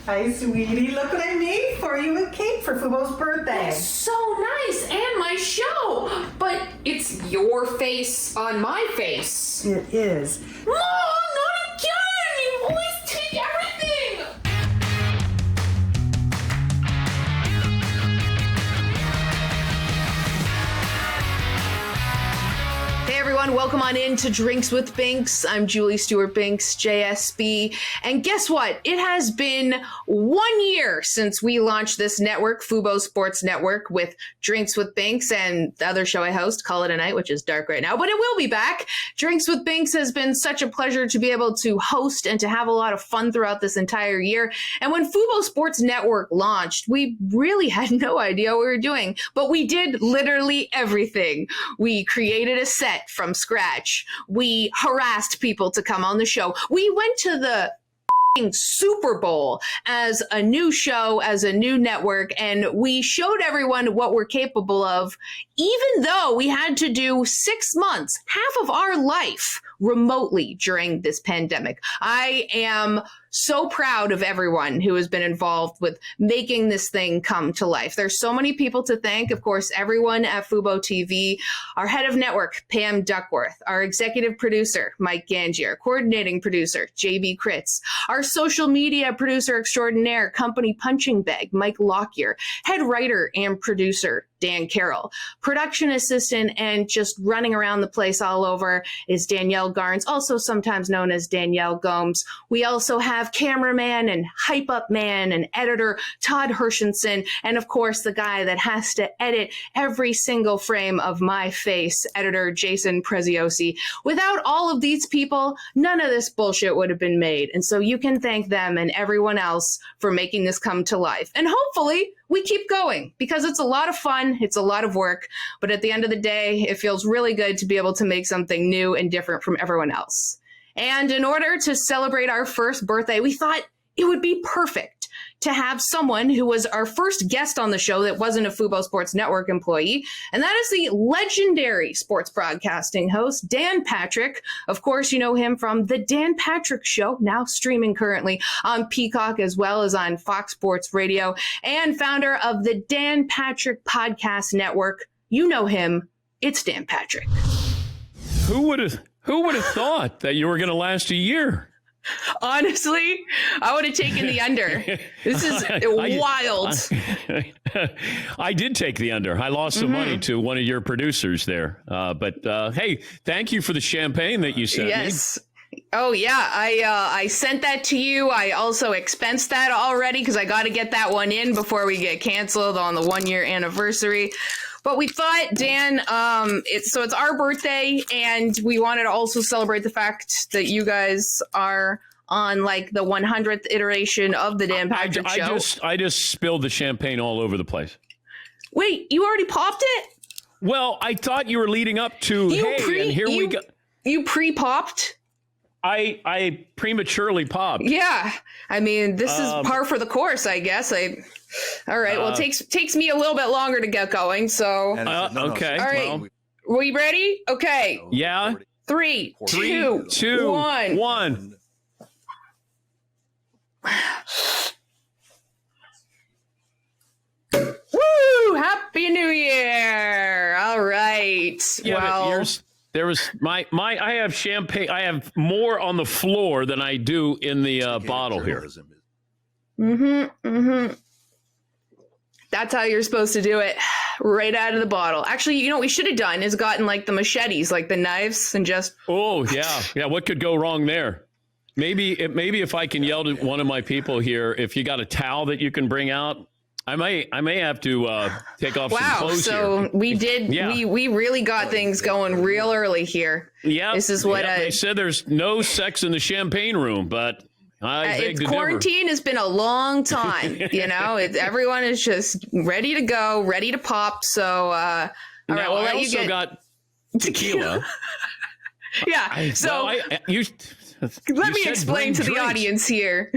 Hi, sweetie. Look what I made for you, a cake for Fubo's birthday. That's so nice, and my show. But it's your face on my face. It is. Mom, not again! You always take everything! Hey everyone, welcome on in to Drinks with Binks. I'm Julie Stewart-Binks, JSB. And guess what? It has been 1 year since we launched this network, Fubo Sports Network, with Drinks with Binks and the other show I host, Call It a Night, which is dark right now, but it will be back. Drinks with Binks has been such a pleasure to be able to host and to have a lot of fun throughout this entire year. And when Fubo Sports Network launched, we really had no idea what we were doing, but we did literally everything. We created a set from scratch. We harassed people to come on the show. We went to the Super Bowl as a new show, as a new network, and we showed everyone what we're capable of, even though we had to do 6 months, half of our life, remotely during this pandemic. I am so proud of everyone who has been involved with making this thing come to life. There's so many people to thank. Of course, everyone at Fubo TV, our head of network, Pam Duckworth, our executive producer, Mike Gangier, coordinating producer, JB Kritz, our social media producer extraordinaire, company punching bag, Mike Lockyer, head writer and producer, Dan Carroll. Production assistant and just running around the place all over is Danielle Garnes, also sometimes known as Danielle Gomes. We also have cameraman and hype up man and editor Todd Hershenson, and of course the guy that has to edit every single frame of my face, editor Jason Preziosi. Without all of these people, none of this bullshit would have been made. And so you can thank them and everyone else for making this come to life. And hopefully we keep going because it's a lot of fun. It's a lot of work. But at the end of the day, it feels really good to be able to make something new and different from everyone else. And in order to celebrate our first birthday, we thought it would be perfect to have someone who was our first guest on the show that wasn't a Fubo Sports Network employee. And that is the legendary sports broadcasting host, Dan Patrick. Of course, you know him from The Dan Patrick Show, now streaming currently on Peacock as well as on Fox Sports Radio, and founder of the Dan Patrick Podcast Network. You know him. It's Dan Patrick. Who would have thought that you were going to last a year? Honestly, I would have taken the under. This is wild. I did take the under. I lost some money to one of your producers there. But hey, thank you for the champagne that you sent me. Oh, yeah. I sent that to you. I also expensed that already because I got to get that one in before we get canceled on the 1 year anniversary. But we thought, Dan, it's our birthday, and we wanted to also celebrate the fact that you guys are on like the 100th iteration of the Dan Patrick Show. I just spilled the champagne all over the place. Wait, you already popped it? Well, I thought you were leading up to, and here we go. You pre-popped? I prematurely popped. Yeah. I mean, this is par for the course, I guess. All right. Well, it takes me a little bit longer to get going. So, okay. All right. Well, we ready? Okay. Yeah. 3, 2, 1. Woo! Happy New Year. All right. Yeah, well, there was I have champagne. I have more on the floor than I do in the bottle here. That's how you're supposed to do it, right out of the bottle. Actually, you know what we should have done is gotten like the machetes, like the knives, and just. Oh yeah. What could go wrong there? Maybe if I can yell to one of my people here, if you got a towel that you can bring out, I may have to take off some clothes here. So we did. Yeah. We really got things going real early here. Yeah. This is what they said. There's no sex in the champagne room, but. Quarantine has been a long time, you know. Everyone is just ready to go, ready to pop. So, all right, we'll let you get. Got tequila. Yeah. Let me explain to the audience here.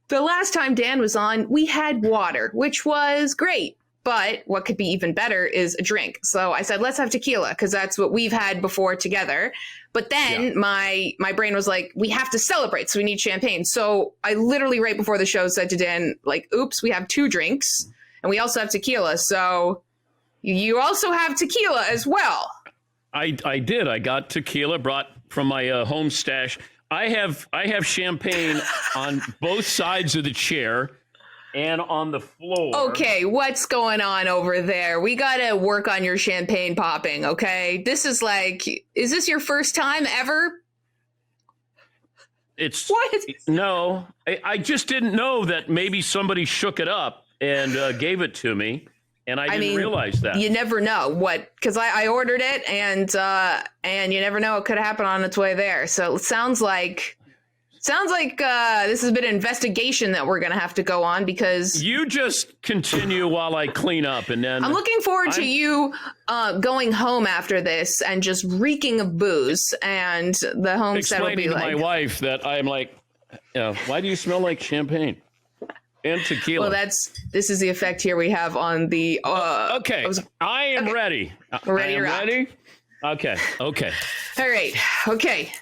The last time Dan was on, we had water, which was great. But what could be even better is a drink. So I said, let's have tequila because that's what we've had before together. But then my brain was like, we have to celebrate, so we need champagne. So I literally right before the show said to Dan, like, oops, we have 2 drinks and we also have tequila. So you also have tequila as well. I did. I got tequila brought from my home stash. I have champagne on both sides of the chair and on the floor. Okay, what's going on over there? We got to work on your champagne popping, okay? This is like, is this your first time ever? It's what? No, I just didn't know that maybe somebody shook it up and gave it to me. And I didn't realize that. You never know because I ordered it and you never know what could happen on its way there. So it sounds like this has been an investigation that we're going to have to go on because you just continue while I clean up. And then I'm looking forward to you going home after this and just reeking of booze. And the homestead will be like. Explaining to my wife that I'm like, why do you smell like champagne? And tequila. Well, this is the effect here we have on the. Okay, I am ready. We're ready to rock. Ready? Okay. All right. Okay.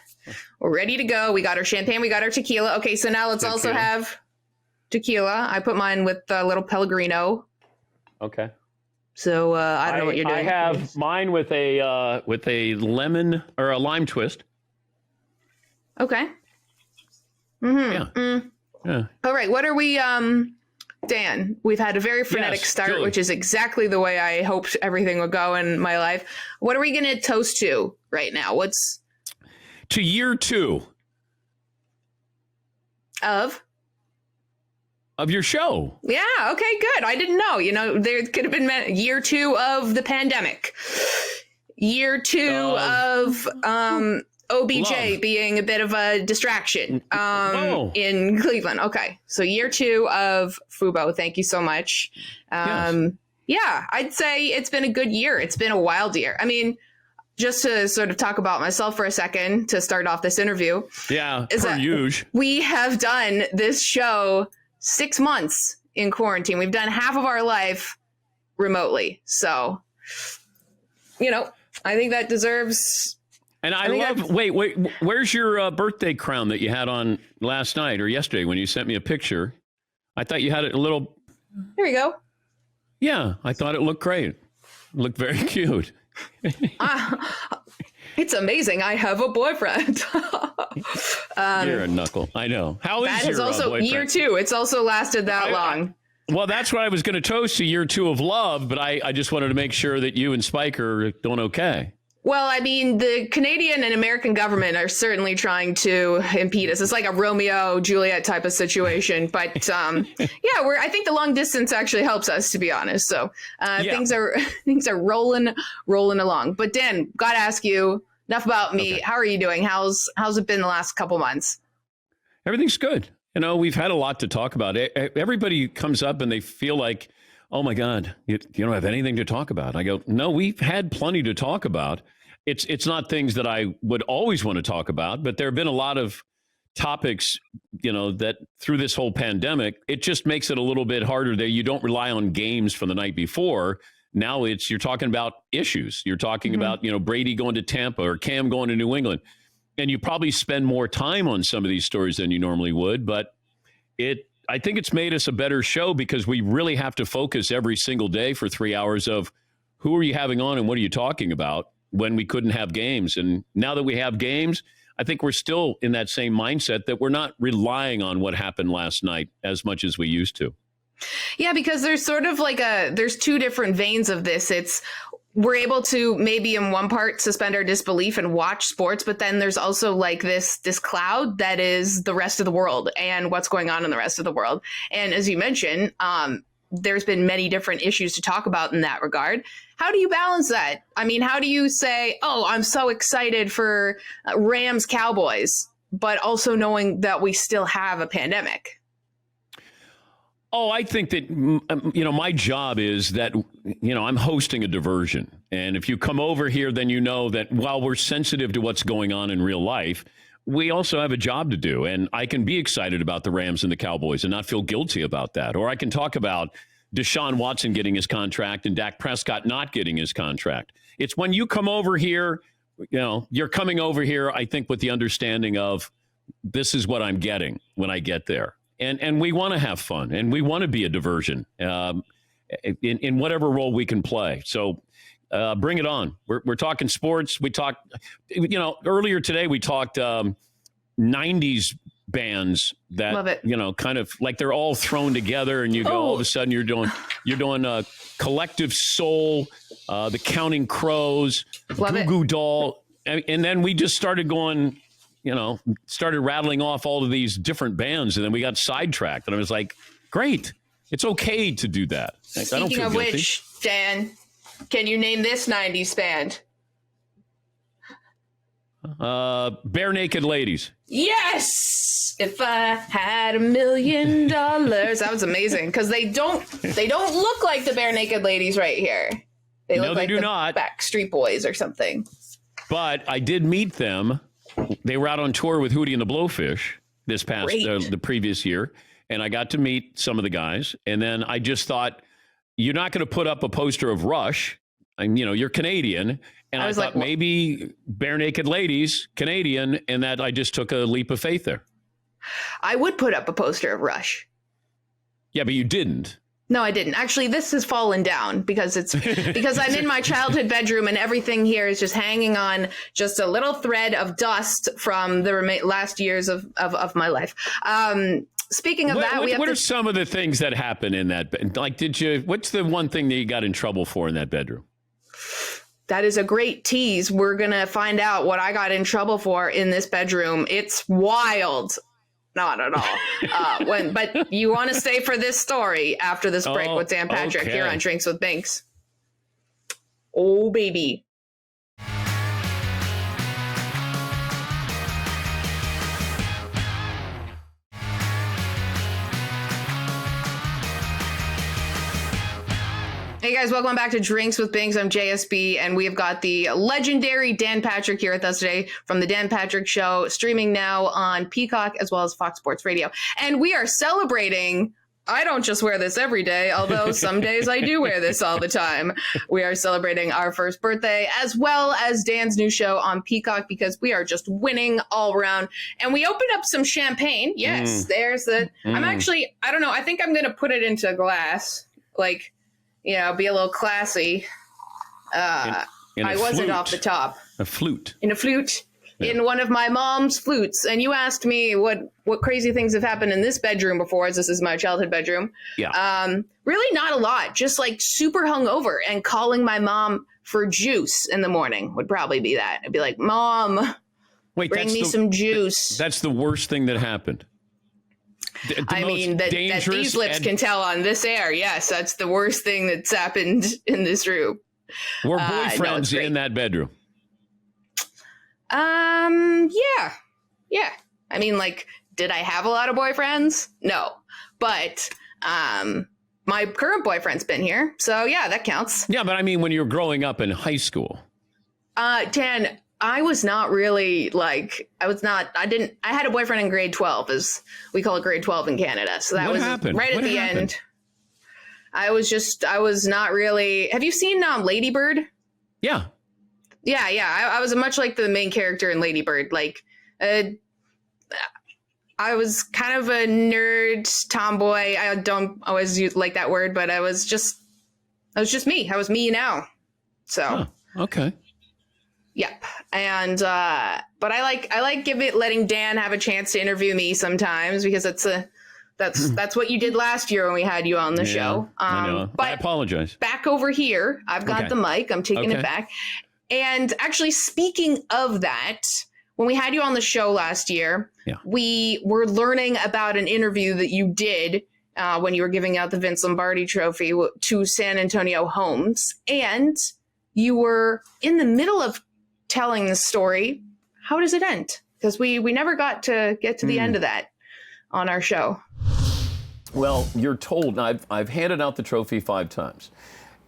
We're ready to go. We got our champagne. We got our tequila. Okay, so now let's also have tequila. I put mine with a little Pellegrino. Okay. So I don't know what you're doing. I have mine with a lemon or a lime twist. Okay. Mm-hmm. Yeah. Yeah. All right. What are we, Dan? We've had a very frenetic start, Julie. Which is exactly the way I hoped everything would go in my life. What are we going to toast to right now? What's to year 2 of your show? Yeah. Okay. Good. I didn't know. There could have been year 2 of the pandemic, year 2 of OBJ love. being a bit of a distraction in Cleveland. Okay. So year 2 of Fubo. Thank you so much. Yes. Yeah, I'd say it's been a good year. It's been a wild year. I mean, just to sort of talk about myself for a second to start off this interview. Yeah, per usual. We have done this show 6 months in quarantine. We've done half of our life remotely. So, I think that deserves... And I love, wait, where's your birthday crown that you had on last night or yesterday when you sent me a picture? I thought you had it a little. Here we go. Yeah, I thought it looked great. It looked very cute. It's amazing. I have a boyfriend. You're a knuckle. I know. How is that your is also boyfriend? year 2. It's also lasted that long. Well, that's what I was going to toast to year 2 of love, but I just wanted to make sure that you and Spike are doing okay. Well, I mean, the Canadian and American government are certainly trying to impede us. It's like a Romeo Juliet type of situation. But I think the long distance actually helps us, to be honest. So things are rolling along. But Dan, got to ask you, enough about me. Okay. How are you doing? How's it been the last couple months? Everything's good. We've had a lot to talk about. Everybody comes up and they feel like, oh my God, you don't have anything to talk about. I go, no, we've had plenty to talk about. It's not things that I would always want to talk about, but there have been a lot of topics, that through this whole pandemic, it just makes it a little bit harder that you don't rely on games from the night before. Now you're talking about issues. You're talking about, Brady going to Tampa or Cam going to New England. And you probably spend more time on some of these stories than you normally would, but I think it's made us a better show because we really have to focus every single day for 3 hours of who are you having on and what are you talking about when we couldn't have games. And now that we have games, I think we're still in that same mindset that we're not relying on what happened last night as much as we used to. Yeah, because there's sort of like there's 2 different veins of this. We're able to maybe in one part suspend our disbelief and watch sports, but then there's also like this cloud that is the rest of the world and what's going on in the rest of the world. And as you mentioned, there's been many different issues to talk about in that regard. How do you balance that? I mean, how do you say, oh, I'm so excited for Rams Cowboys, but also knowing that we still have a pandemic? Oh, I think that, my job is that, I'm hosting a diversion. And if you come over here, then you know that while we're sensitive to what's going on in real life, we also have a job to do. And I can be excited about the Rams and the Cowboys and not feel guilty about that. Or I can talk about Deshaun Watson getting his contract and Dak Prescott not getting his contract. It's when you come over here, you're coming over here, I think, with the understanding of this is what I'm getting when I get there. And we want to have fun, and we want to be a diversion in whatever role we can play. So bring it on. We're talking sports. We talked, earlier today we talked 90s bands that, Love it. Kind of like they're all thrown together, and you go, all of a sudden you're doing Collective Soul, the Counting Crows, Goo Goo Doll. And then we just started going, started rattling off all of these different bands, and then we got sidetracked. And I was like, great. It's okay to do that. Speaking of which, Dan, can you name this 90s band? Bare Naked Ladies. Yes! If I had $1 million. That was amazing, because they don't look like the Bare Naked Ladies right here. They look like the Backstreet Boys or something. But I did meet them. They were out on tour with Hootie and the Blowfish this past the previous year, and I got to meet some of the guys. And then I just thought, you're not going to put up a poster of Rush. You're Canadian, and I thought maybe Bare Naked Ladies, Canadian, and that I just took a leap of faith there. I would put up a poster of Rush. Yeah, but you didn't. No, I didn't. Actually, this has fallen down because I'm in my childhood bedroom, and everything here is just hanging on just a little thread of dust from the last years of my life. Speaking of what are some of the things that happen in that? Like, what's the one thing that you got in trouble for in that bedroom? That is a great tease. We're going to find out what I got in trouble for in this bedroom. It's wild. Not at all. But you want to stay for this story after this break with Dan Patrick here on Drinks with Binks. Oh, baby. Hey guys, welcome back to Drinks with Binks. I'm JSB, and we have got the legendary Dan Patrick here with us today from the Dan Patrick Show, streaming now on Peacock as well as Fox Sports Radio. And we are celebrating. I don't just wear this every day, although some days I do wear this all the time. We are celebrating our first birthday as well as Dan's new show on Peacock, because we are just winning all around. And we opened up some champagne. Yes, there's the. I'm actually, I don't know. I think I'm going to put it into a glass, be a little classy. I wasn't off the top. A flute. In a flute. Yeah. In one of my mom's flutes. And you asked me what crazy things have happened in this bedroom before, as this is my childhood bedroom. Yeah. Really not a lot. Just super hungover and calling my mom for juice in the morning would probably be that. I'd be like, Mom, bring me some juice. That's the worst thing that happened. That these lips can tell on this air. Yes, that's the worst thing that's happened in this room. Were boyfriends in that bedroom? Yeah. I mean, did I have a lot of boyfriends? No. But my current boyfriend's been here. So, yeah, that counts. Yeah, but I mean, when you were growing up in high school. Dan, I was not really I had a boyfriend in grade 12, as we call it grade 12 in Canada. So that was happened? Right at the end. I was not really. Have you seen Lady Bird? Yeah. Yeah. I was much like the main character in Lady Bird. I was kind of a nerd tomboy. I don't always like that word, but I was just me. I was me now. So. Okay. Yep. And, but I like letting Dan have a chance to interview me sometimes, because that's what you did last year when we had you on the show. I know. But I apologize. Back over here, I've got the mic. I'm taking it back. And actually, speaking of that, when we had you on the show last year, we were learning about an interview that you did when you were giving out the Vince Lombardi Trophy to San Antonio Homes. And you were in the middle of telling the story. How does it end? Because we never got to get to the end of that on our show. Well, you're told, I've handed out the trophy 5 times.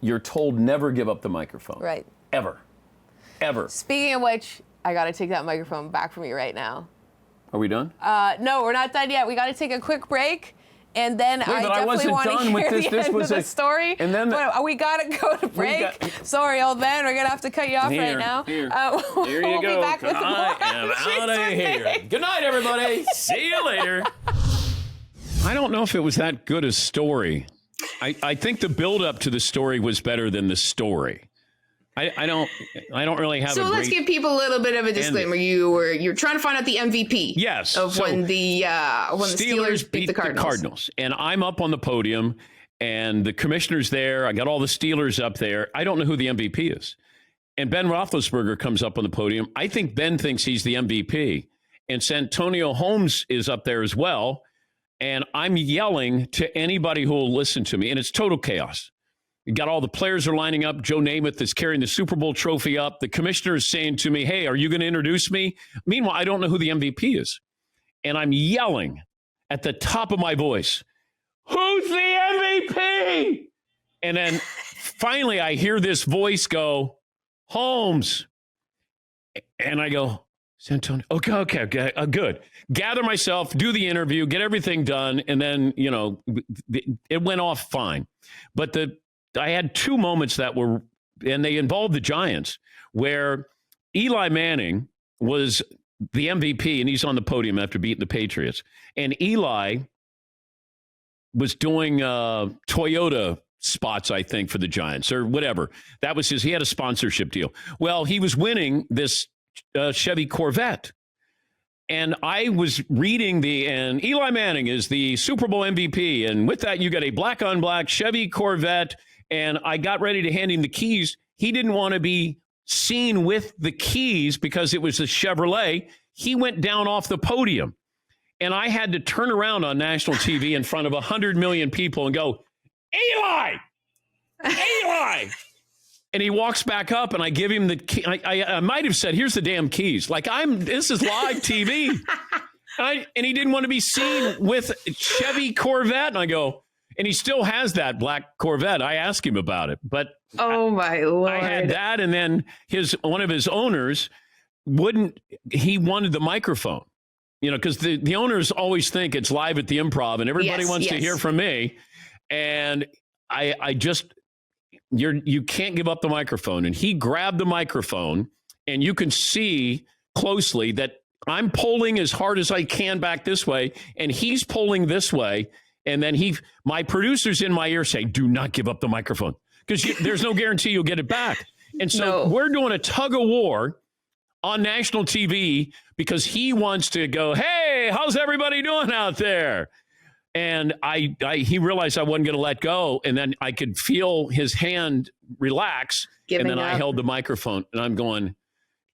You're told never give up the microphone. Right. Ever. Speaking of which, I got to take that microphone back from you right now. Are we done? No, we're not done yet. We got to take a quick break. And then I definitely want to hear the end of the story. And then but we got to go to break. Sorry, old man. We're going to have to cut you off right now. Here we'll you go. be back with more. I am out of here. Good night, everybody. See you later. I don't know if it was that good a story. I think the build-up to the story was better than the story. I don't really have. So let's give people a little bit of a disclaimer. You're trying to find out the MVP. Yes. Of when the Steelers beat the Cardinals. And I'm up on the podium, and the commissioner's there. I got all the Steelers up there. I don't know who the MVP is. And Ben Roethlisberger comes up on the podium. I think Ben thinks he's the MVP, and Santonio Holmes is up there as well. And I'm yelling to anybody who will listen to me, and it's total chaos. You got all the players are lining up. Joe Namath is carrying the Super Bowl trophy up. The commissioner is saying to me, hey, are you going to introduce me? Meanwhile, I don't know who the MVP is. And I'm yelling at the top of my voice, who's the MVP? And then finally I hear this voice go, Holmes. And I go, Santonio, okay, good. Gather myself, do the interview, get everything done. And then, it went off fine. But I had two moments that were, and they involved the Giants, where Eli Manning was the MVP, and he's on the podium after beating the Patriots. And Eli was doing Toyota spots, I think, for the Giants or whatever. That was he had a sponsorship deal. Well, he was winning this Chevy Corvette. And I was reading and Eli Manning is the Super Bowl MVP. And with that, you got a black on black Chevy Corvette. And I got ready to hand him the keys. He didn't want to be seen with the keys because it was a Chevrolet. He went down off the podium. And I had to turn around on national TV in front of 100 million people and go, Eli! Eli! And he walks back up and I give him the key. I might have said, here's the damn keys. Like this is live TV. And he didn't want to be seen with Chevy Corvette. And I go, and he still has that black Corvette. I asked him about it, but my Lord, I had that. And then one of his owners he wanted the microphone, because the owners always think it's live at the Improv and everybody wants to hear from me. And you can't give up the microphone. And he grabbed the microphone and you can see closely that I'm pulling as hard as I can back this way. And he's pulling this way. And then my producer's in my ear saying, do not give up the microphone because there's no guarantee you'll get it back. And so we're doing a tug of war on national TV because he wants to go, hey, how's everybody doing out there? And he realized I wasn't going to let go. And then I could feel his hand relax. I held the microphone and I'm going,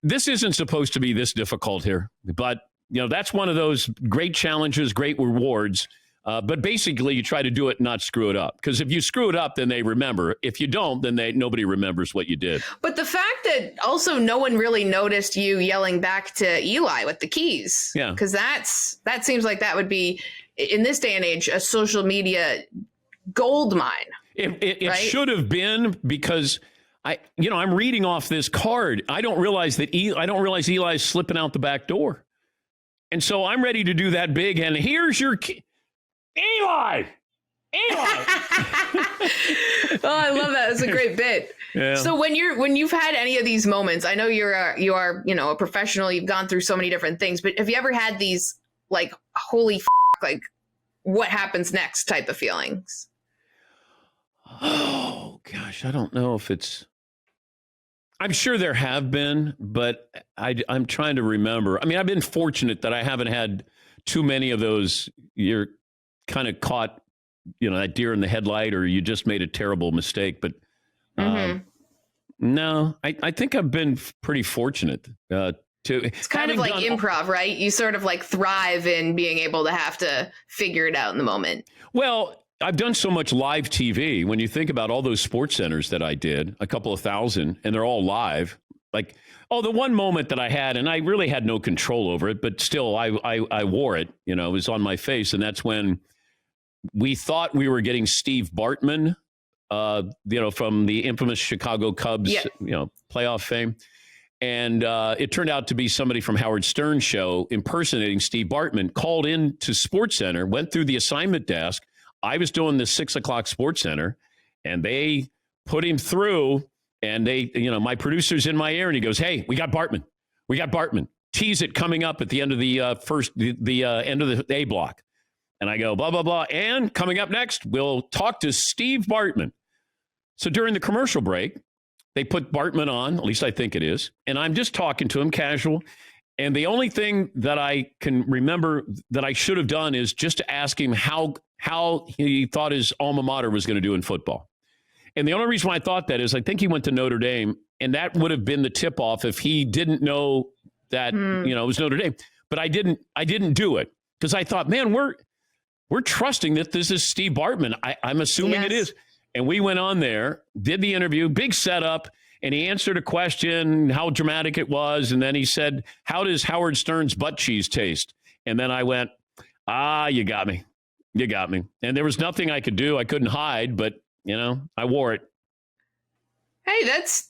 this isn't supposed to be this difficult here. But, that's one of those great challenges, great rewards. But basically, you try to do it and not screw it up. Because if you screw it up, then they remember. If you don't, then nobody remembers what you did. But the fact that also no one really noticed you yelling back to Eli with the keys. Yeah. Because that seems like that would be, in this day and age, a social media gold mine. It right? should have been because I'm reading off this card. I don't realize Eli's slipping out the back door. And so I'm ready to do that big. And here's your key. Eli! Oh, I love that. It's a great bit. Yeah. So when you've had any of these moments, I know you are a professional. You've gone through so many different things, but have you ever had these like holy like what happens next type of feelings? Oh gosh, I don't know if it's. I'm sure there have been, but I'm trying to remember. I mean, I've been fortunate that I haven't had too many of those. You're kind of caught, that deer in the headlight, or you just made a terrible mistake. But no, I think I've been pretty fortunate. It's kind of like improv, right? You sort of like thrive in being able to have to figure it out in the moment. Well, I've done so much live TV. When you think about all those sports centers that I did, a couple of thousand, and they're all live. Like, the one moment that I had, and I really had no control over it, but still I wore it, it was on my face. And that's when we thought we were getting Steve Bartman, from the infamous Chicago Cubs, playoff fame. And it turned out to be somebody from Howard Stern's show impersonating Steve Bartman, called in to SportsCenter, went through the assignment desk, I was doing the 6 o'clock SportsCenter, and they put him through, and my producer's in my ear, and he goes, "Hey, we got Bartman. We got Bartman. Tease it coming up at the end of the end of the A block." And I go, blah, blah, blah. And coming up next, we'll talk to Steve Bartman. So during the commercial break, they put Bartman on, at least I think it is. And I'm just talking to him casual. And the only thing that I can remember that I should have done is just to ask him how he thought his alma mater was going to do in football. And the only reason why I thought that is I think he went to Notre Dame, and that would have been the tip-off if he didn't know that, it was Notre Dame. But I didn't do it because I thought, man, we're trusting that this is Steve Bartman. I'm assuming it is. And we went on there, did the interview, big setup, and he answered a question, how dramatic it was. And then he said, "How does Howard Stern's butt cheese taste?" And then I went, you got me. You got me. And there was nothing I could do. I couldn't hide, but, I wore it. Hey, that's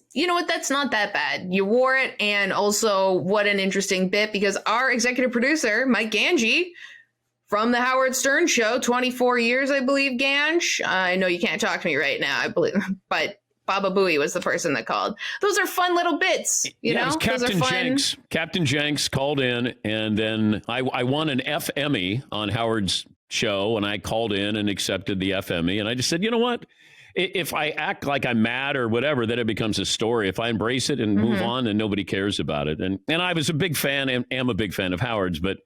not that bad. You wore it. And also, what an interesting bit, because our executive producer, Mike Ganji, from the Howard Stern Show, 24 years, I believe, Ganj. I know you can't talk to me right now, I believe, but Baba Booey was the person that called. Those are fun little bits, you know? It was Captain Jenks. Captain Jenks called in, and then I won an F Emmy on Howard's show, and I called in and accepted the F Emmy, and I just said, you know what? If I act like I'm mad or whatever, then it becomes a story. If I embrace it and move on, then nobody cares about it. And I was a big fan, and am a big fan of Howard's, but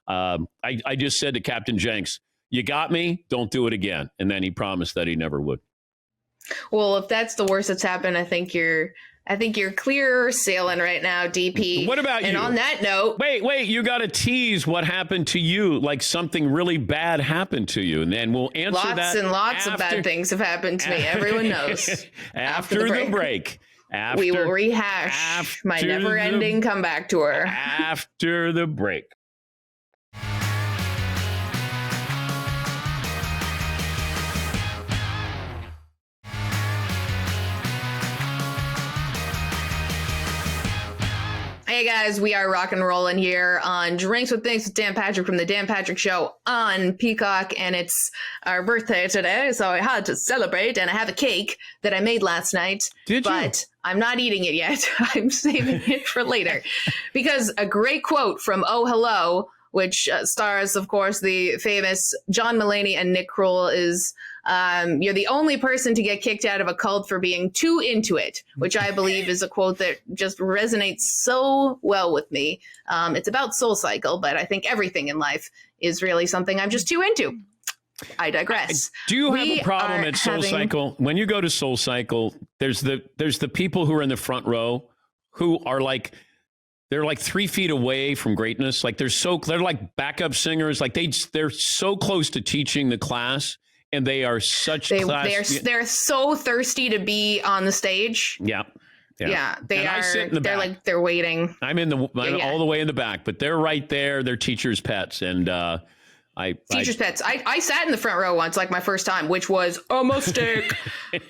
I just said to Captain Jenks, "You got me, don't do it again." And then he promised that he never would. Well, if that's the worst that's happened, I think you're clear sailing right now, DP. What about you? And on that note, wait, you got to tease what happened to you, like something really bad happened to you, and then we'll answer lots that. And lots of bad things have happened to me. Everyone knows. after the break. We will rehash my never-ending comeback tour. After the break. Hey guys, we are rock and rolling here on Drinks with Binks with Dan Patrick from the Dan Patrick Show on Peacock, and it's our birthday today, so I had to celebrate, and I have a cake that I made last night. But I'm not eating it yet. I'm saving it for later, because a great quote from Oh Hello, which stars, of course, the famous John Mulaney and Nick Kroll, is "You're the only person to get kicked out of a cult for being too into it," which I believe is a quote that just resonates so well with me. It's about SoulCycle, but I think everything in life is really something I'm just too into. I digress. Do you have a problem at SoulCycle? When you go to SoulCycle, there's the people who are in the front row who are like, they're like 3 feet away from greatness. Like they're like backup singers. Like they're so close to teaching the class. And they are they're so thirsty to be on the stage. Yeah. They are. They're waiting. I'm all the way in the back, but they're right there. They're teachers' pets, and teachers' pets. I sat in the front row once, like my first time, which was a mistake.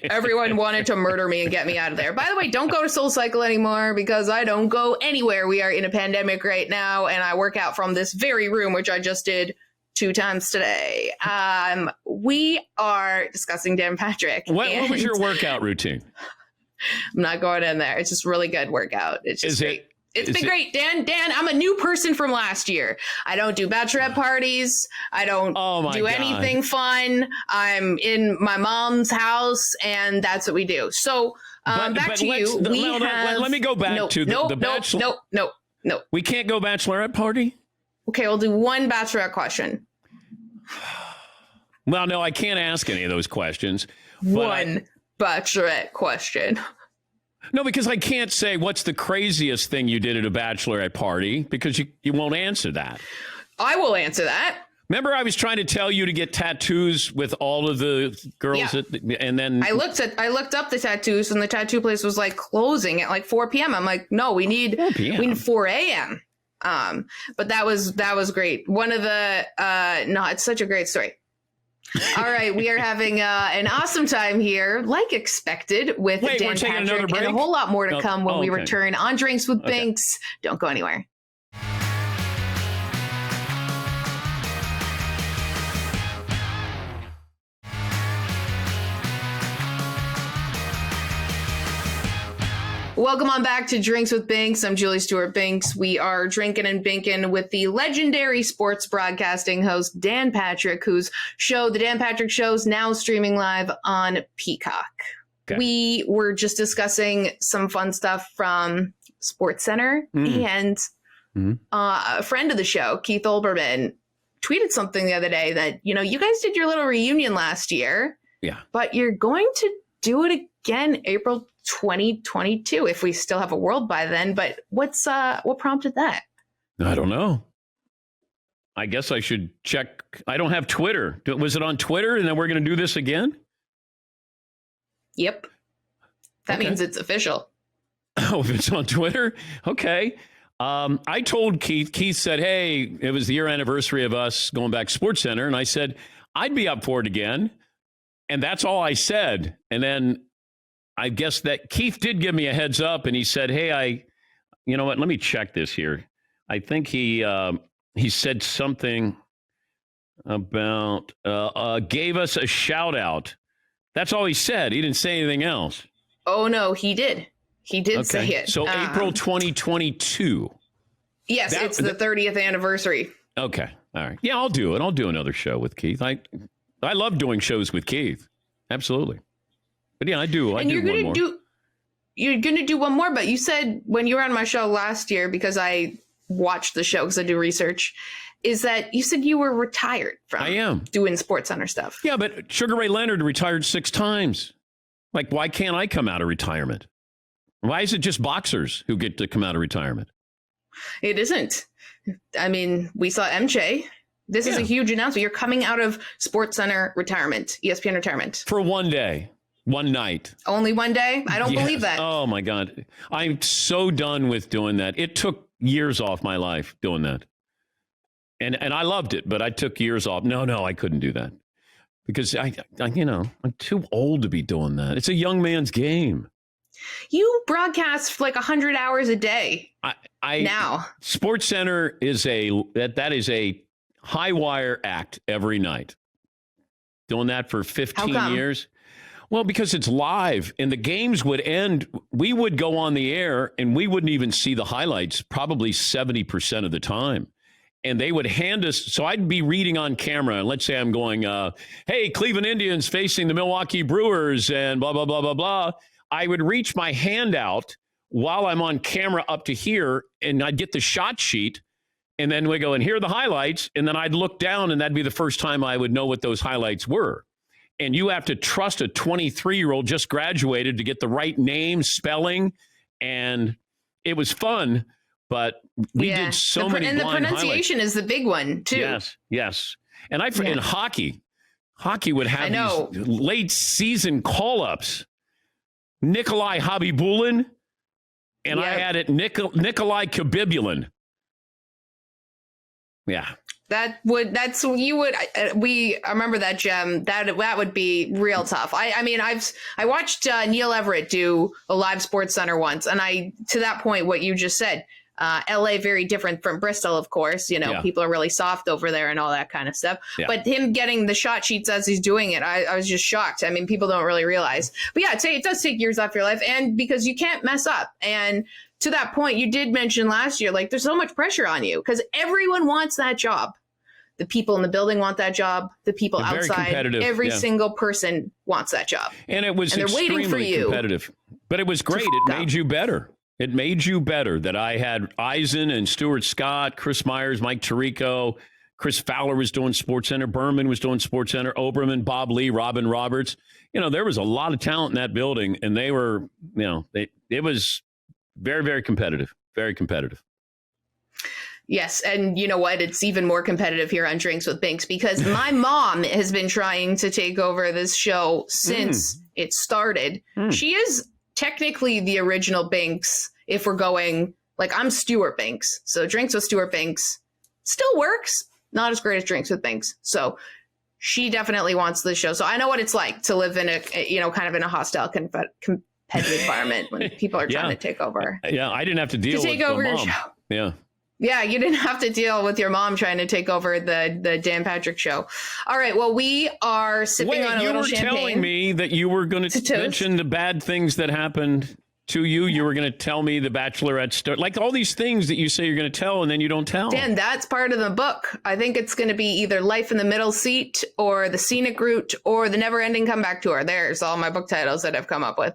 Everyone wanted to murder me and get me out of there. By the way, don't go to SoulCycle anymore, because I don't go anywhere. We are in a pandemic right now, and I work out from this very room, which I just did 2 times today. We are discussing Dan Patrick. What was your workout routine? I'm not going in there. It's just really good workout. It's just great. It's been great. Dan, I'm a new person from last year. I don't do bachelorette parties. I don't do anything fun. I'm in my mom's house, and that's what we do. So back to you. Let me go back to the bachelor. No. We can't go bachelorette party? Okay, we'll do one bachelorette question. Well, no, I can't ask any of those questions. One bachelorette question. No, because I can't say what's the craziest thing you did at a bachelorette party, because you won't answer that. I will answer that. Remember, I was trying to tell you to get tattoos with all of the girls, and then I looked up the tattoos, and the tattoo place was like closing at like 4 p.m. I'm like, no, we need 4 a.m. But that was great. One of the it's such a great story. All right, we are having an awesome time here, like expected, with Dan Patrick, and a whole lot more to come when we return on Drinks with Binks. Don't go anywhere. Welcome on back to Drinks with Binks. I'm Julie Stewart-Binks. We are drinking and binking with the legendary sports broadcasting host, Dan Patrick, whose show, The Dan Patrick Show, is now streaming live on Peacock. Okay. We were just discussing some fun stuff from SportsCenter, and a friend of the show, Keith Olbermann, tweeted something the other day that, you guys did your little reunion last year. Yeah. But you're going to do it again April 2022 if we still have a world by then. But what prompted that? I don't know. I guess I should check. I don't have Twitter. Was it on Twitter and then we're going to do this again? Yep. That means it's official. Oh, if it's on Twitter? Okay. I told Keith said, hey, it was the year anniversary of us going back to SportsCenter. And I said, I'd be up for it again. And that's all I said. And then I guess that Keith did give me a heads up and he said, hey, you know what? Let me check this here. I think he said something about gave us a shout out. That's all he said. He didn't say anything else. Oh, no, he did. He did say it. So April 2022. Yes, it's the 30th anniversary. Okay. All right. Yeah, I'll do it. I'll do another show with Keith. I love doing shows with Keith. Absolutely. But yeah, I do. And you're going to do one more, but you said when you were on my show last year, because I watched the show because I do research, is that you said you were retired from doing SportsCenter stuff. Yeah, but Sugar Ray Leonard retired 6 times. Like, why can't I come out of retirement? Why is it just boxers who get to come out of retirement? It isn't. I mean, we saw MJ. This is a huge announcement. You're coming out of SportsCenter retirement, ESPN retirement. For one day, one night. Only one day? I don't believe that. Oh, my God. I'm so done with doing that. It took years off my life doing that. And I loved it, but I took years off. No, I couldn't do that. Because, I'm too old to be doing that. It's a young man's game. You broadcast like 100 hours a day now. SportsCenter is that is a high wire act every night. Doing that for 15 years. Well, because it's live and the games would end. We would go on the air and we wouldn't even see the highlights probably 70% of the time. And they would hand us. So I'd be reading on camera. And let's say I'm going, hey, Cleveland Indians facing the Milwaukee Brewers and blah, blah, blah, blah, blah. I would reach my hand out while I'm on camera up to here, and I'd get the shot sheet, and then we go, and here are the highlights, and then I'd look down, and that'd be the first time I would know what those highlights were. And you have to trust a 23-year-old just graduated to get the right name, spelling, and it was fun, but we did so many blind highlights. And the pronunciation is the big one, too. Yes. And in hockey would have these late-season call-ups. Nikolai Habibulin, and I had it Nikolai Khabibulin. Yeah. I remember that, Gem. That would be real tough. I watched Neil Everett do a live SportsCenter once, and to that point, what you just said, LA very different from Bristol, of course. People are really soft over there and all that kind of stuff. Yeah. But him getting the shot sheets as he's doing it, I was just shocked. I mean, people don't really realize. But yeah, it does take years off your life, and because you can't mess up. And to that point, you did mention last year, like there's so much pressure on you because everyone wants that job. The people in the building want that job. The people outside, every single person wants that job. And it was extremely waiting for you. Competitive. But it was great. It made you better. It made you better that I had Eisen and Stuart Scott, Chris Myers, Mike Tirico, Chris Fowler was doing SportsCenter, Berman was doing SportsCenter, Oberman, Bob Lee, Robin Roberts. There was a lot of talent in that building, and they were, it was very, very competitive, very competitive. Yes, and you know what? It's even more competitive here on Drinks with Binks because my mom has been trying to take over this show since it started. She is technically the original Binks if we're going, like, I'm Stewart-Binks. So Drinks with Stewart-Binks still works. Not as great as Drinks with Binks. So she definitely wants this show. So I know what it's like to live in a, kind of in a hostile competitive environment when people are trying to take over. Yeah, I didn't have to deal with take over your mom. show. Yeah. Yeah, you didn't have to deal with your mom trying to take over the Dan Patrick Show. All right, well, we are sipping on a little champagne. You were telling me that you were going to mention the bad things that happened to you. You were going to tell me the Bachelorette story. Like all these things that you say you're going to tell and then you don't tell. Dan, that's part of the book. I think it's going to be either Life in the Middle Seat or The Scenic Route or The Never Ending Comeback Tour. There's all my book titles that I've come up with.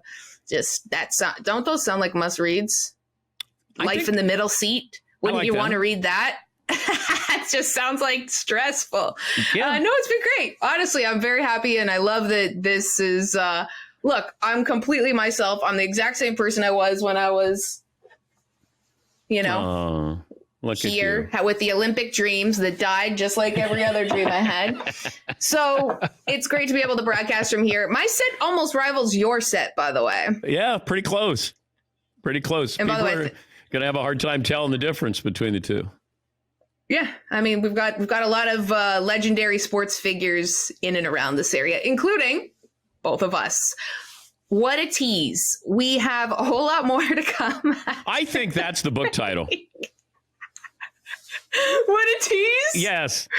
Just that don't those sound like must reads? Life in the Middle Seat. Wouldn't you want to read that? It just sounds like stressful. Yeah. No, it's been great. Honestly, I'm very happy, and I love that this is. Look, I'm completely myself. I'm the exact same person I was when I was, here with the Olympic dreams that died just like every other dream I had. So it's great to be able to broadcast from here. My set almost rivals your set, by the way. Yeah, pretty close. Pretty close. And People by the way, are going to have a hard time telling the difference between the two. Yeah, I mean, we've got a lot of legendary sports figures in and around this area, including both of us. What a tease. We have a whole lot more to come. I think that's the book title. What a tease? Yes.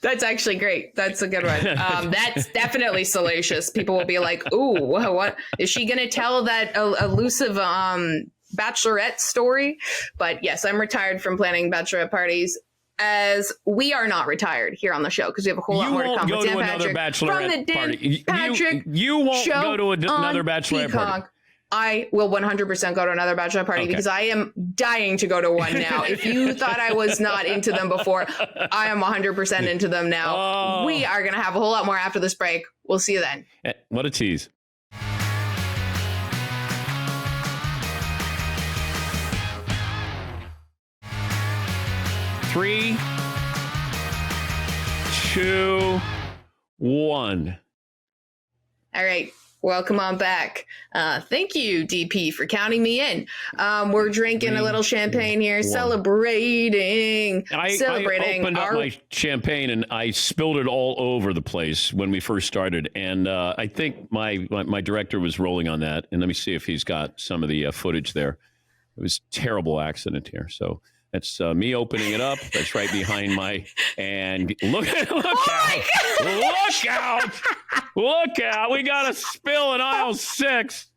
That's actually great. That's a good one. That's definitely salacious. People will be like, ooh, what is she going to tell that elusive bachelorette story? But yes, I'm retired from planning bachelorette parties, as we are not retired here on the show because we have a whole lot more to come. You won't go to another bachelorette party. You won't go to another bachelorette party. I will 100% go to another bachelorette party because I am dying to go to one now. If you thought I was not into them before, I am 100% into them now. Oh. We are going to have a whole lot more after this break. We'll see you then. What a tease. Three, 2, 1. All right. Welcome on back. Thank you, DP, for counting me in. We're drinking a little champagne here, celebrating. I opened up my champagne and I spilled it all over the place when we first started. And I think my director was rolling on that. And let me see if he's got some of the footage there. It was a terrible accident here. So that's me opening it up. That's right behind and look out. We got a spill in aisle 6.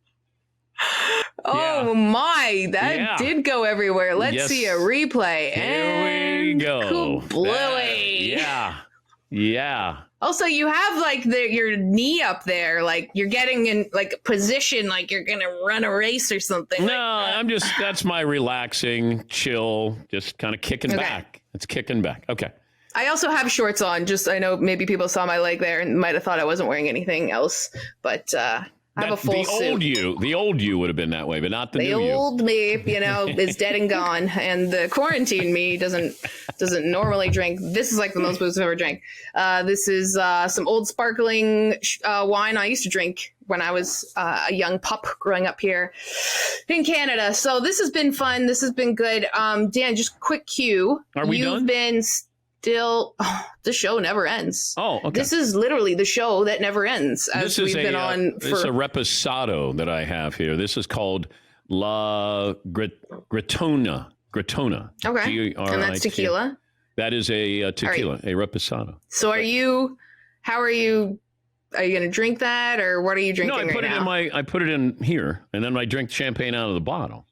Oh my, that did go everywhere. Let's see a replay. Here we go. Bluey. Yeah. Also, you have like your knee up there, like you're getting in like position, like you're gonna run a race or something. No, that's my relaxing, chill, just kind of kicking back. It's kicking back. Okay. I also have shorts on. I know maybe people saw my leg there and might have thought I wasn't wearing anything else, but I have a full suit. The old you would have been that way, but not the new you. The old me, is dead and gone, and the quarantine me doesn't normally drink. This is like the most booze I've ever drank. This is some old sparkling wine I used to drink when I was a young pup growing up here in Canada. So this has been fun. This has been good. Dan, just quick cue. Are we done? You've been the show never ends. Oh, okay. This is literally the show that never ends. This is a reposado that I have here. This is called La Gritona. Okay. And that's tequila. That is a tequila, a reposado. So are you going to drink that, or what are you drinking right now? I put it in here, and then I drink champagne out of the bottle.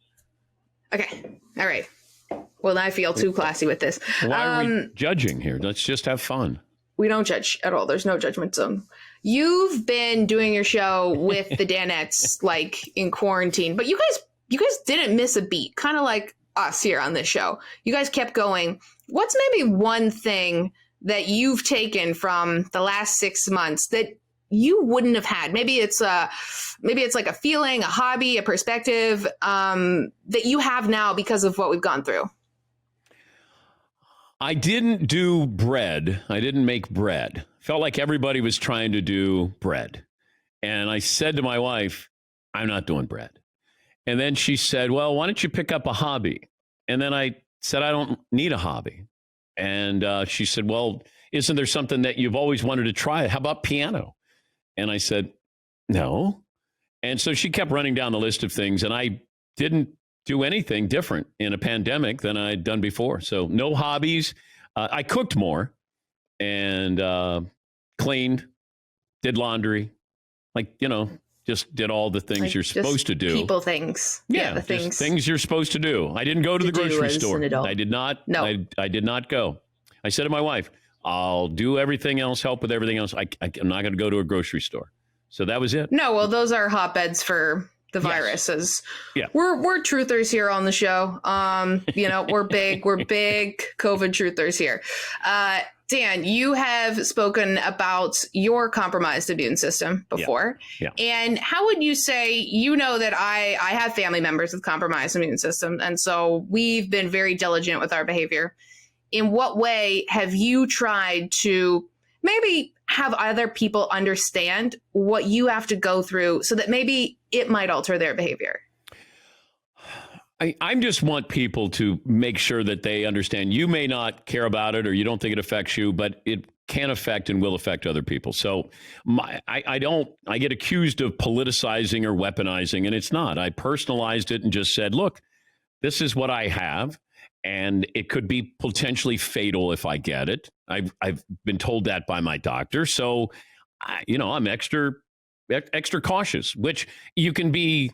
Okay. All right. Well, I feel too classy with this. Why are we judging here? Let's just have fun. We don't judge at all. There's no judgment zone. You've been doing your show with the Danettes like in quarantine, but you guys didn't miss a beat, kind of like us here on this show. You guys kept going. What's maybe one thing that you've taken from the last 6 months that you wouldn't have had? Maybe it's like a feeling, a hobby, a perspective that you have now because of what we've gone through. I didn't do bread. I didn't make bread. Felt like everybody was trying to do bread. And I said to my wife, I'm not doing bread. And then she said, well, why don't you pick up a hobby? And then I said, I don't need a hobby. And she said, well, isn't there something that you've always wanted to try? How about piano? And I said, no. And so she kept running down the list of things, and I didn't do anything different in a pandemic than I'd done before. So no hobbies. I cooked more and cleaned, did laundry, Just did all the things Like, you're just supposed to do. People things. Yeah, the just things you're supposed to do. I didn't go to the grocery store. I did not. No. I did not go. I said to my wife, I'll do everything else, help with everything else. I'm not going to go to a grocery store. So that was it. No, well, those are hotbeds for the Yes. viruses. Yeah. We're truthers here on the show. We're big COVID truthers here. Dan, you have spoken about your compromised immune system before. Yeah. And how would you say, that I have family members with compromised immune system, and so we've been very diligent with our behavior. In what way have you tried to maybe have other people understand what you have to go through so that maybe it might alter their behavior? I just want people to make sure that they understand you may not care about it or you don't think it affects you, but it can affect and will affect other people. So I get accused of politicizing or weaponizing, and it's not. I personalized it and just said, look, this is what I have, and it could be potentially fatal if I get it. I've been told that by my doctor. So, I'm extra cautious, which you can be,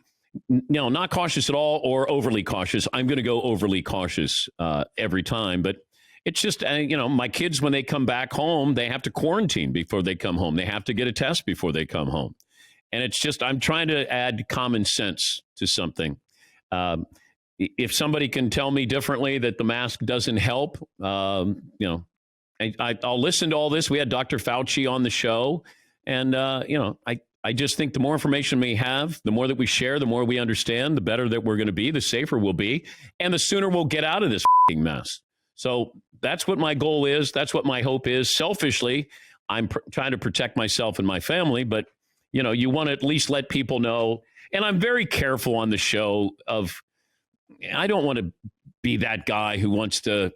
not cautious at all or overly cautious. I'm going to go overly cautious every time. But it's just, my kids, when they come back home, they have to quarantine before they come home. They have to get a test before they come home. And it's just, I'm trying to add common sense to something. If somebody can tell me differently that the mask doesn't help, I'll listen to all this. We had Dr. Fauci on the show. And, I just think the more information we have, the more that we share, the more we understand, the better that we're going to be, the safer we'll be, and the sooner we'll get out of this mess. So that's what my goal is. That's what my hope is. Selfishly, I'm trying to protect myself and my family, but, you want to at least let people know. And I'm very careful on the show I don't want to be that guy who wants to,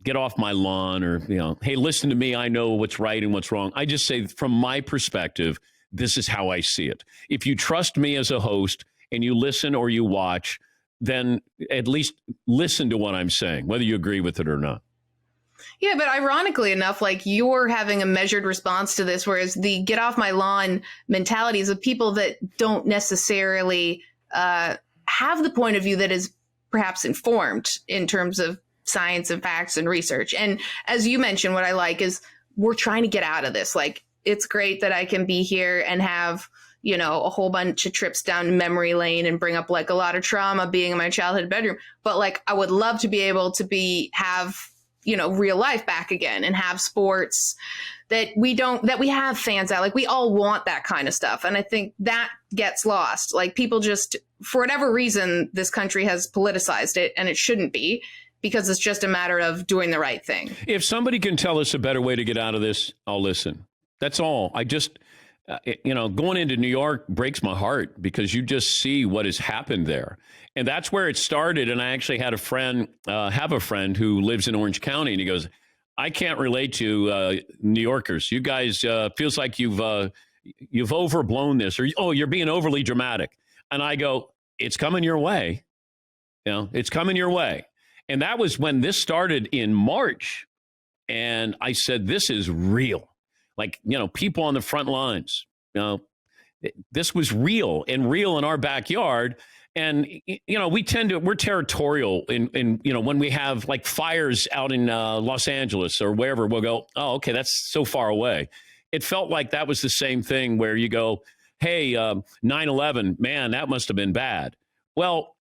get off my lawn or, hey, listen to me. I know what's right and what's wrong. I just say from my perspective, this is how I see it. If you trust me as a host and you listen or you watch, then at least listen to what I'm saying, whether you agree with it or not. Yeah, but ironically enough, like you're having a measured response to this, whereas the get off my lawn mentalities of people that don't necessarily have the point of view that is perhaps informed in terms of science and facts and research. And as you mentioned, what I like is we're trying to get out of this. Like, it's great that I can be here and have, a whole bunch of trips down memory lane and bring up like a lot of trauma being in my childhood bedroom. But like, I would love to be able to have, real life back again and have sports that we have fans out. Like, we all want that kind of stuff. And I think that gets lost. Like, people just, for whatever reason, this country has politicized it, and it shouldn't be, because it's just a matter of doing the right thing. If somebody can tell us a better way to get out of this, I'll listen. That's all. I just, going into New York breaks my heart because you just see what has happened there. And that's where it started. And I actually had have a friend who lives in Orange County, and he goes, I can't relate to New Yorkers. You guys, feels like you've overblown this, or, you're being overly dramatic. And I go, it's coming your way. It's coming your way. And that was when this started in March. And I said, this is real. Like, people on the front lines, this was real in our backyard. And, we're territorial in when we have like fires out in Los Angeles or wherever, we'll go, oh, okay, that's so far away. It felt like that was the same thing where you go, hey, 9/11, man, that must have been bad. Well,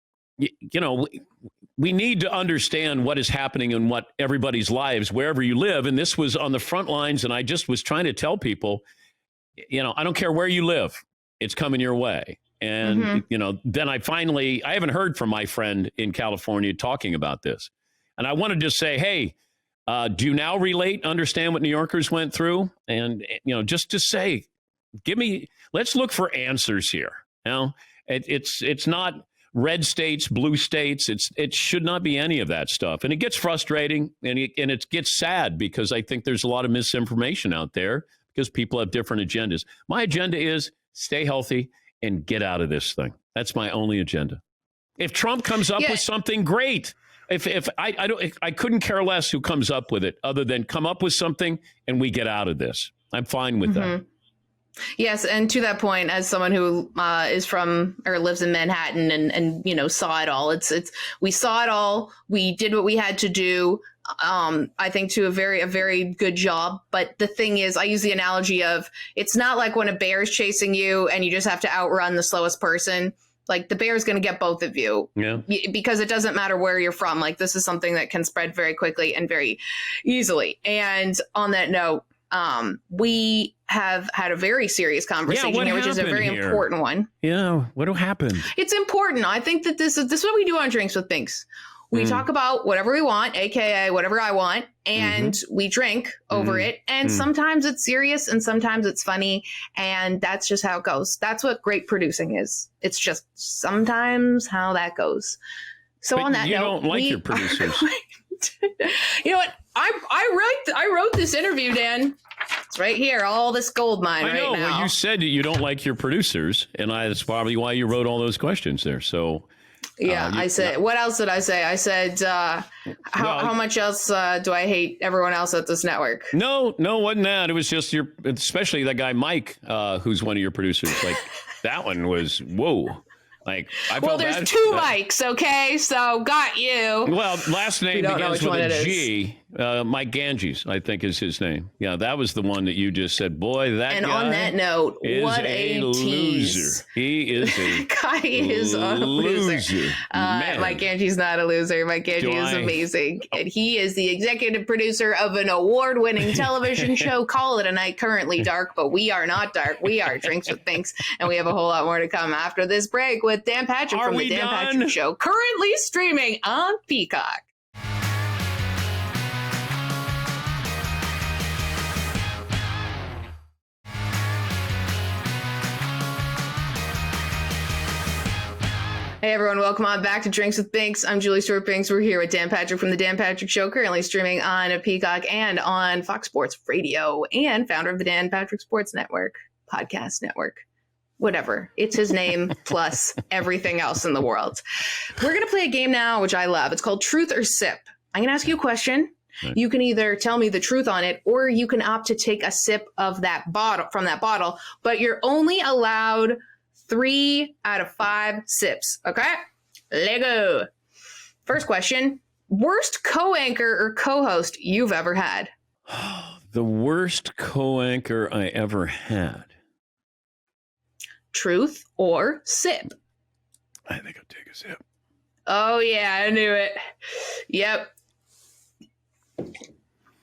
we need to understand what is happening in what everybody's lives, wherever you live. And this was on the front lines. And I just was trying to tell people, I don't care where you live, it's coming your way. And, then I haven't heard from my friend in California talking about this. And I want to just say, hey, do you now understand what New Yorkers went through? And, just to say, let's look for answers here. It's not red states, blue states. It should not be any of that stuff. And it gets frustrating and it gets sad because I think there's a lot of misinformation out there because people have different agendas. My agenda is stay healthy and get out of this thing. That's my only agenda. If Trump comes up with something, great. If I couldn't care less who comes up with it other than come up with something and we get out of this. I'm fine with that. Yes, and to that point, as someone who is from or lives in Manhattan and saw it all, it's we saw it all. We did what we had to do. I think to a very good job. But the thing is, I use the analogy of it's not like when a bear is chasing you and you just have to outrun the slowest person. Like the bear is going to get both of you, because it doesn't matter where you're from. Like this is something that can spread very quickly and very easily. And on that note, we have had a very serious conversation here, which is a very important one. Yeah, what happened? It's important. I think that this is what we do on Drinks with Binks. We talk about whatever we want, aka whatever I want, and we drink over it. And sometimes it's serious and sometimes it's funny. And that's just how it goes. That's what great producing is. It's just sometimes how that goes. So on that note, you don't like your producers. You know what? I wrote this interview, Dan. It's right here, all this gold mine I know. right now. Well, you said you don't like your producers, and that's probably why you wrote all those questions there. So. Yeah, I said, what else did I say? I said, how much else do I hate everyone else at this network? No, wasn't that. It was just especially that guy, Mike, who's one of your producers. Like, that one was, whoa. Like, there's two Mikes, okay? So, got you. Well, last name begins with a G. Mike Ganges, I think is his name. Yeah, that was the one that you just said, boy, that and guy on that note, what a tease. Loser. He is a guy is a loser. Mike Ganges not a loser. Mike Ganges is amazing. And he is the executive producer of an award-winning television show. Call it a night, currently dark, but we are not dark. We are Drinks with Binks, and we have a whole lot more to come after this break with Dan Patrick from the Dan Patrick Show, currently streaming on Peacock. Hey everyone, welcome on back to Drinks with Binks. I'm Julie Stewart-Binks. We're here with Dan Patrick from the Dan Patrick Show, currently streaming on Peacock and on Fox Sports Radio, and founder of the Dan Patrick Sports Network, podcast network, whatever. It's his name plus everything else in the world. We're going to play a game now, which I love. It's called Truth or Sip. I'm going to ask you a question. Right. You can either tell me the truth on it, or you can opt to take a sip of that bottle but you're only allowed 3 out of 5 sips. Okay? Lego. First question. Worst co-anchor or co-host you've ever had? The worst co-anchor I ever had. Truth or sip? I think I'll take a sip. Oh, yeah, I knew it. Yep.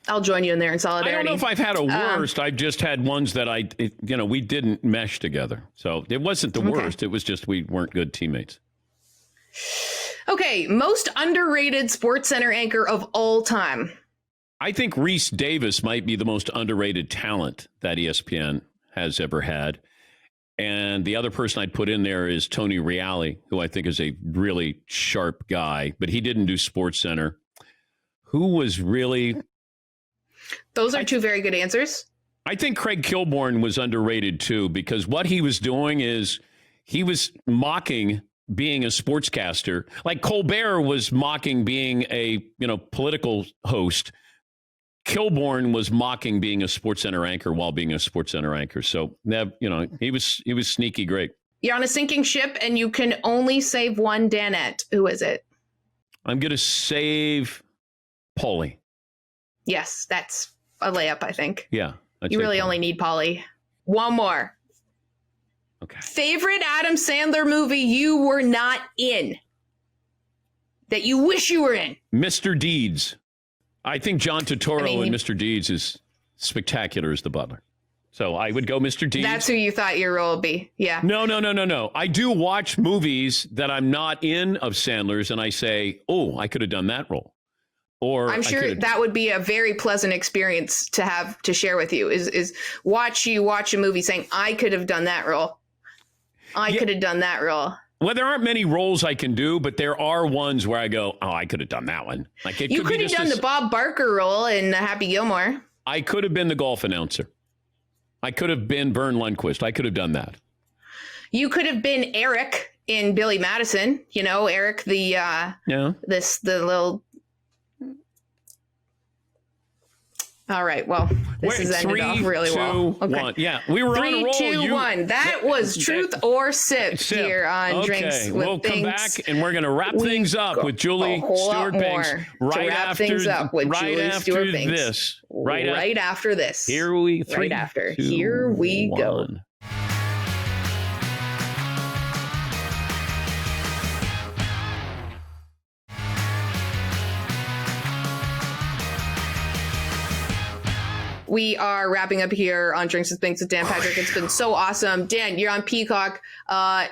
I'll join you in there in solidarity. I don't know if I've had a worst. I've just had ones that we didn't mesh together. So it wasn't the worst. It was just we weren't good teammates. Okay, most underrated SportsCenter anchor of all time. I think Reese Davis might be the most underrated talent that ESPN has ever had. And the other person I'd put in there is Tony Reale, who I think is a really sharp guy, but he didn't do SportsCenter. Who was really... Those are two very good answers. I think Craig Kilborn was underrated, too, because what he was doing is he was mocking being a sportscaster. Like Colbert was mocking being a political host. Kilborn was mocking being a SportsCenter anchor while being a SportsCenter anchor. So, he was sneaky great. You're on a sinking ship and you can only save one Danette. Who is it? I'm going to save Paulie. Yes, that's a layup, I think. Yeah. You really only need Paulie. One more. Okay. Favorite Adam Sandler movie you were not in that you wish you were in? Mr. Deeds. I think John Turturro in Mr. Deeds is spectacular as the butler. So I would go Mr. Deeds. That's who you thought your role would be. Yeah. No. I do watch movies that I'm not in of Sandler's and I say, oh, I could have done that role. Or I'm sure that would be a very pleasant experience to have to share with you is watch a movie saying, I could have done that role. I could have done that role. Well, there aren't many roles I can do, but there are ones where I go, oh, I could have done that one. Like you could have done the Bob Barker role in Happy Gilmore. I could have been the golf announcer. I could have been Vern Lundquist. I could have done that. You could have been Eric in Billy Madison. Eric, the little... All right. Well, this has ended off really well. Okay. 1. Yeah, we were on a roll. 3, 2, 1. That was truth or sip here on Drinks with We'll come Binks. back and we're going to wrap things up with Julie Stewart-Binks right after this. Right after this. Here we go. We are wrapping up here on Drinks with Binks with Dan Patrick. It's been so awesome. Dan, you're on Peacock.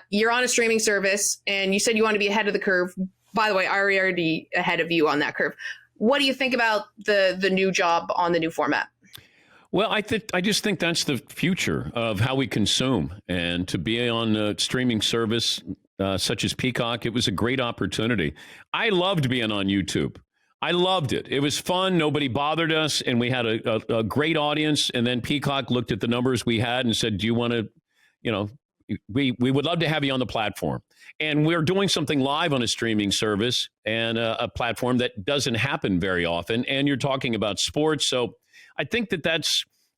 You're on a streaming service, and you said you want to be ahead of the curve. By the way, I already ahead of you on that curve. What do you think about the new job on the new format? Well, I just think that's the future of how we consume. And to be on a streaming service such as Peacock, it was a great opportunity. I loved being on YouTube. I loved it. It was fun. Nobody bothered us. And we had a great audience. And then Peacock looked at the numbers we had and said, do you want to, we would love to have you on the platform. And we're doing something live on a streaming service and a platform that doesn't happen very often. And you're talking about sports. So I think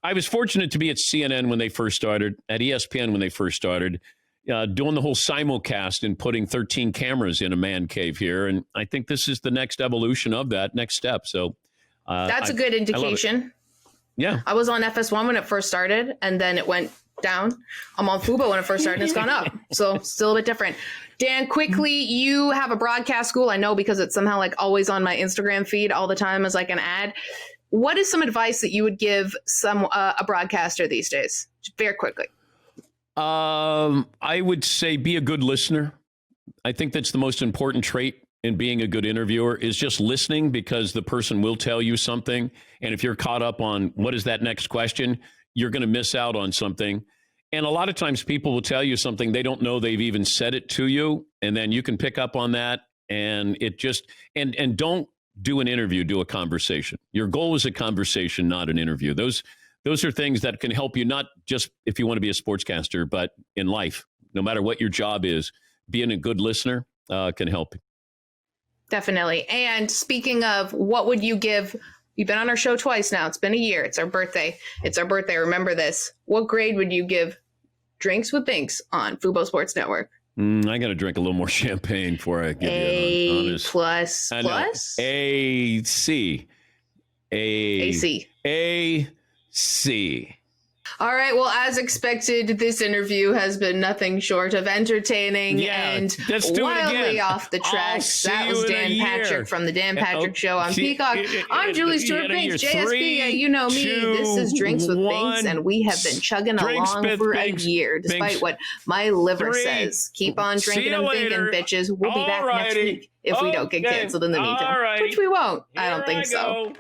I was fortunate to be at CNN when they first started, at ESPN when they first started, doing the whole simulcast and putting 13 cameras in a man cave here. And I think this is the next evolution of that next step. So that's a good indication. Yeah. I was on FS1 when it first started, and then it went down. I'm on Fubo when it first started, and it's gone up. So still a bit different. Dan, quickly, you have a broadcast school. I know because it's somehow like always on my Instagram feed all the time as like an ad. What is some advice that you would give a broadcaster these days? Very quickly. I would say be a good listener. I think that's the most important trait in being a good interviewer is just listening, because the person will tell you something. And if you're caught up on what is that next question, you're going to miss out on something. And a lot of times people will tell you something they don't know they've even said it to you. And then you can pick up on that. And it just and don't do an interview, do a conversation. Your goal is a conversation, not an interview. Those are things that can help you, not just if you want to be a sportscaster, but in life. No matter what your job is, being a good listener can help you. Definitely. And speaking of, what would you give? You've been on our show twice now. It's been a year. It's our birthday. Remember this. What grade would you give Drinks with Binks on Fubo Sports Network? I got to drink a little more champagne before I give you an honest. plus. A C. All right. Well, as expected, this interview has been nothing short of entertaining and wildly off the tracks. That was Dan Patrick from the Dan Patrick Show on Peacock. I'm Julie Stewart-Binks, JSB. You know me. This is Drinks with Binks, and we have been chugging along for a year, despite what my liver says. Keep on drinking and thinking, bitches. We'll be back next week if we don't get canceled in the meantime, which we won't. I don't think so.